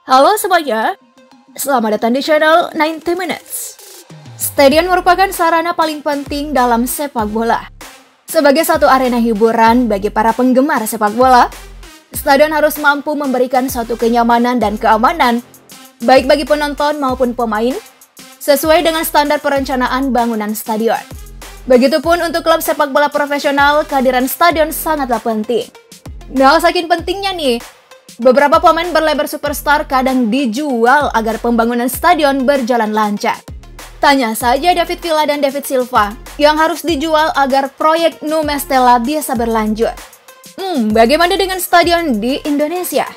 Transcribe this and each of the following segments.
Halo semuanya, selamat datang di channel 90 Minutes. Stadion merupakan sarana paling penting dalam sepak bola. Sebagai satu arena hiburan bagi para penggemar sepak bola, stadion harus mampu memberikan suatu kenyamanan dan keamanan, baik bagi penonton maupun pemain, sesuai dengan standar perencanaan bangunan stadion. Begitupun untuk klub sepak bola profesional, kehadiran stadion sangatlah penting. Nah, saking pentingnya nih, beberapa pemain berlabel superstar kadang dijual agar pembangunan stadion berjalan lancar. Tanya saja David Villa dan David Silva yang harus dijual agar proyek Nu Mestella bisa berlanjut. Bagaimana dengan stadion di Indonesia?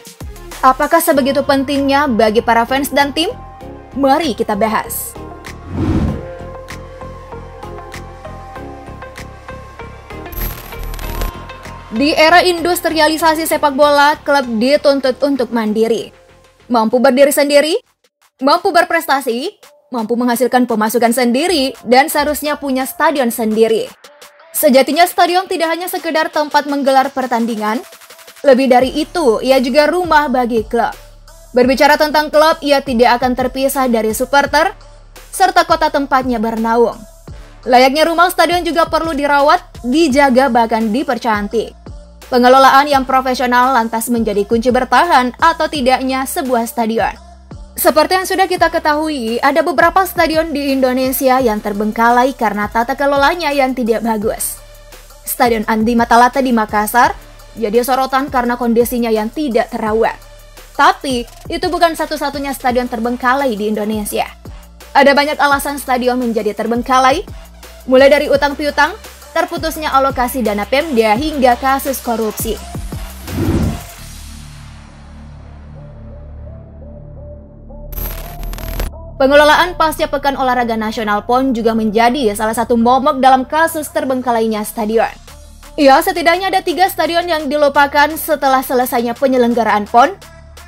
Apakah sebegitu pentingnya bagi para fans dan tim? Mari kita bahas. Di era industrialisasi sepak bola, klub dituntut untuk mandiri, mampu berdiri sendiri, mampu berprestasi, mampu menghasilkan pemasukan sendiri, dan seharusnya punya stadion sendiri. Sejatinya stadion tidak hanya sekedar tempat menggelar pertandingan, lebih dari itu, ia juga rumah bagi klub. Berbicara tentang klub, ia tidak akan terpisah dari supporter, serta kota tempatnya bernaung. Layaknya rumah, stadion juga perlu dirawat, dijaga, bahkan dipercantik. Pengelolaan yang profesional lantas menjadi kunci bertahan atau tidaknya sebuah stadion. Seperti yang sudah kita ketahui, ada beberapa stadion di Indonesia yang terbengkalai karena tata kelolanya yang tidak bagus. Stadion Andi Matalata di Makassar jadi sorotan karena kondisinya yang tidak terawat. Tapi, itu bukan satu-satunya stadion terbengkalai di Indonesia. Ada banyak alasan stadion menjadi terbengkalai, mulai dari utang piutang, terputusnya alokasi dana Pemda hingga kasus korupsi. Pengelolaan pasca Pekan Olahraga Nasional PON juga menjadi salah satu momok dalam kasus terbengkalainya stadion. Ya, setidaknya ada 3 stadion yang dilupakan setelah selesainya penyelenggaraan PON,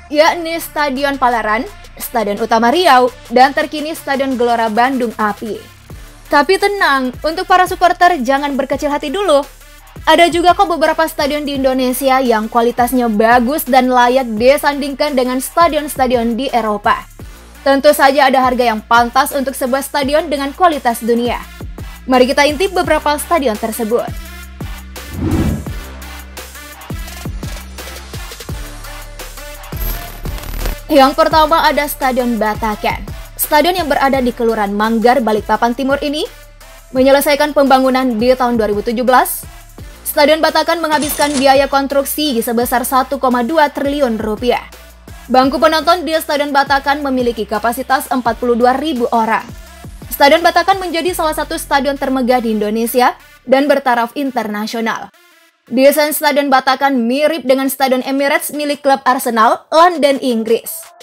yakni Stadion Palaran, Stadion Utama Riau, dan terkini Stadion Gelora Bandung API. Tapi tenang, untuk para supporter jangan berkecil hati dulu. Ada juga kok beberapa stadion di Indonesia yang kualitasnya bagus dan layak disandingkan dengan stadion-stadion di Eropa. Tentu saja ada harga yang pantas untuk sebuah stadion dengan kualitas dunia. Mari kita intip beberapa stadion tersebut. Yang pertama ada Stadion Batakan. Stadion yang berada di Kelurahan Manggar, Balikpapan Timur ini menyelesaikan pembangunan di tahun 2017. Stadion Batakan menghabiskan biaya konstruksi sebesar 1,2 triliun rupiah. Bangku penonton di Stadion Batakan memiliki kapasitas 42.000 orang. Stadion Batakan menjadi salah satu stadion termegah di Indonesia dan bertaraf internasional. Desain Stadion Batakan mirip dengan Stadion Emirates milik klub Arsenal, London, Inggris.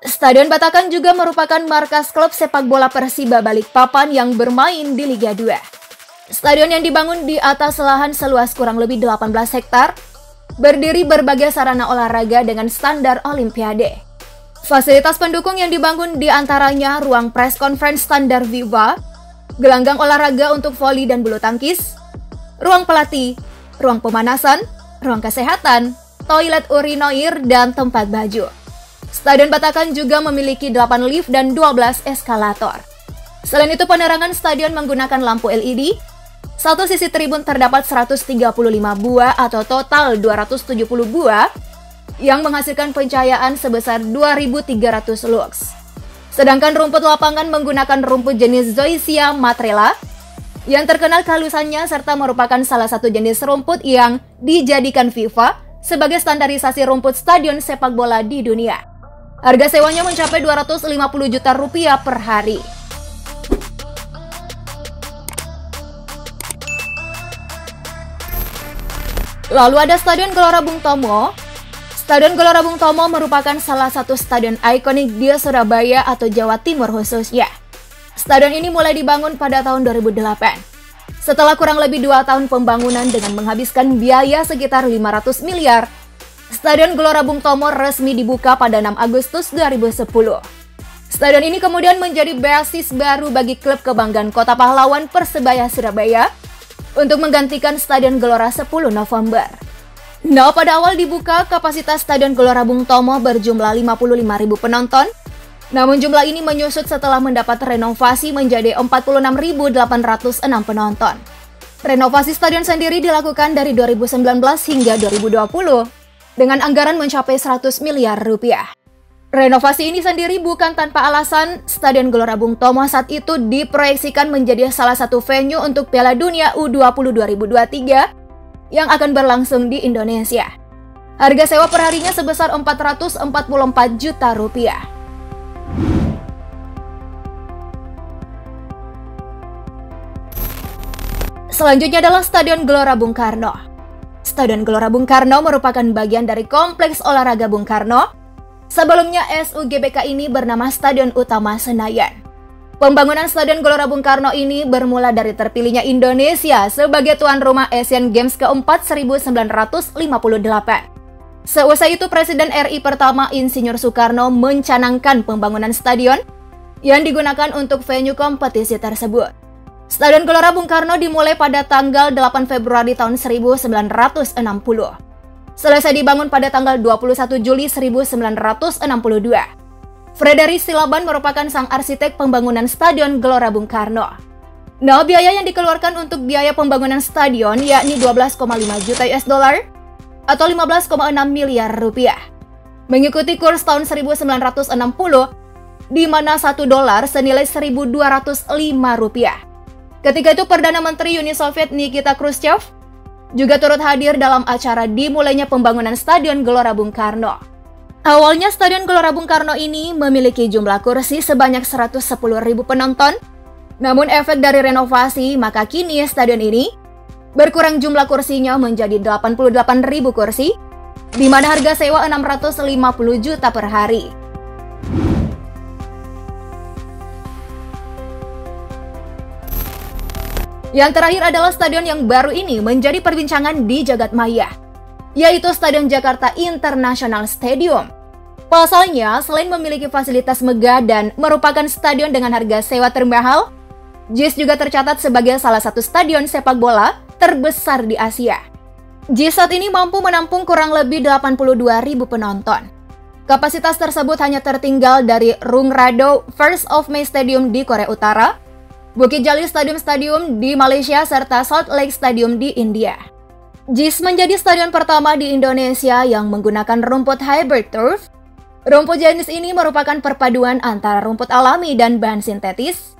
Stadion Batakan juga merupakan markas klub sepak bola Persiba Balikpapan yang bermain di Liga 2. Stadion yang dibangun di atas lahan seluas kurang lebih 18 hektar, berdiri berbagai sarana olahraga dengan standar Olimpiade. Fasilitas pendukung yang dibangun di antaranya ruang press conference standar FIFA, gelanggang olahraga untuk voli dan bulu tangkis, ruang pelatih, ruang pemanasan, ruang kesehatan, toilet urinoir, dan tempat baju. Stadion Batakan juga memiliki 8 lift dan 12 eskalator. Selain itu, penerangan stadion menggunakan lampu LED. Satu sisi tribun terdapat 135 buah atau total 270 buah yang menghasilkan pencahayaan sebesar 2.300 lux. Sedangkan rumput lapangan menggunakan rumput jenis Zoysia matrela yang terkenal kehalusannya serta merupakan salah satu jenis rumput yang dijadikan FIFA sebagai standarisasi rumput stadion sepak bola di dunia. Harga sewanya mencapai 250 juta rupiah per hari. Lalu ada Stadion Gelora Bung Tomo. Stadion Gelora Bung Tomo merupakan salah satu stadion ikonik di Surabaya atau Jawa Timur khususnya. Stadion ini mulai dibangun pada tahun 2008. Setelah kurang lebih 2 tahun pembangunan dengan menghabiskan biaya sekitar 500 miliar, Stadion Gelora Bung Tomo resmi dibuka pada 6 Agustus 2010. Stadion ini kemudian menjadi basis baru bagi klub kebanggaan Kota Pahlawan Persebaya Surabaya untuk menggantikan Stadion Gelora 10 November. Nah, pada awal dibuka, kapasitas Stadion Gelora Bung Tomo berjumlah 55.000 penonton. Namun jumlah ini menyusut setelah mendapat renovasi menjadi 46.806 penonton. Renovasi stadion sendiri dilakukan dari 2019 hingga 2020 dengan anggaran mencapai 100 miliar rupiah. Renovasi ini sendiri bukan tanpa alasan. Stadion Gelora Bung Tomo saat itu diproyeksikan menjadi salah satu venue untuk Piala Dunia U20 2023 yang akan berlangsung di Indonesia. Harga sewa perharinya sebesar 444 juta rupiah. Selanjutnya adalah Stadion Gelora Bung Karno. Stadion Gelora Bung Karno merupakan bagian dari Kompleks Olahraga Bung Karno. Sebelumnya SUGBK ini bernama Stadion Utama Senayan. Pembangunan Stadion Gelora Bung Karno ini bermula dari terpilihnya Indonesia sebagai tuan rumah Asian Games keempat 1958. Seusai itu Presiden RI pertama Insinyur Soekarno mencanangkan pembangunan stadion yang digunakan untuk venue kompetisi tersebut. Stadion Gelora Bung Karno dimulai pada tanggal 8 Februari tahun 1960. Selesai dibangun pada tanggal 21 Juli 1962. Frederick Silaban merupakan sang arsitek pembangunan Stadion Gelora Bung Karno. Nah, biaya yang dikeluarkan untuk biaya pembangunan stadion yakni 12,5 juta US dollar atau 15,6 miliar rupiah. Mengikuti kurs tahun 1960, di mana 1 dolar senilai 1.205 rupiah. Ketika itu Perdana Menteri Uni Soviet Nikita Khrushchev juga turut hadir dalam acara dimulainya pembangunan Stadion Gelora Bung Karno. Awalnya Stadion Gelora Bung Karno ini memiliki jumlah kursi sebanyak 110.000 penonton. Namun efek dari renovasi, maka kini stadion ini berkurang jumlah kursinya menjadi 88.000 kursi, di mana harga sewa 650 juta per hari. Yang terakhir adalah stadion yang baru ini menjadi perbincangan di jagat maya, yaitu Stadion Jakarta International Stadium. Pasalnya, selain memiliki fasilitas megah dan merupakan stadion dengan harga sewa termahal, JIS juga tercatat sebagai salah satu stadion sepak bola terbesar di Asia. JIS saat ini mampu menampung kurang lebih 82.000 penonton. Kapasitas tersebut hanya tertinggal dari Rungradou First of May Stadium di Korea Utara, Bukit Jalil Stadium di Malaysia, serta Salt Lake Stadium di India. JIS menjadi stadion pertama di Indonesia yang menggunakan rumput hybrid turf. Rumput jenis ini merupakan perpaduan antara rumput alami dan bahan sintetis,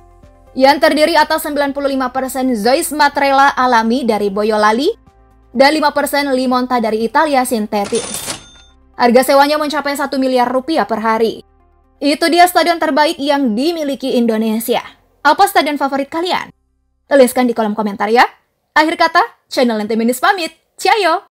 yang terdiri atas 95% Zeus Matrela alami dari Boyolali dan 5% Limonta dari Italia sintetis. Harga sewanya mencapai 1 miliar rupiah per hari. Itu dia stadion terbaik yang dimiliki Indonesia. Apa stadion favorit kalian? Tuliskan di kolom komentar ya. Akhir kata, channel Lente Minus pamit. Ciao!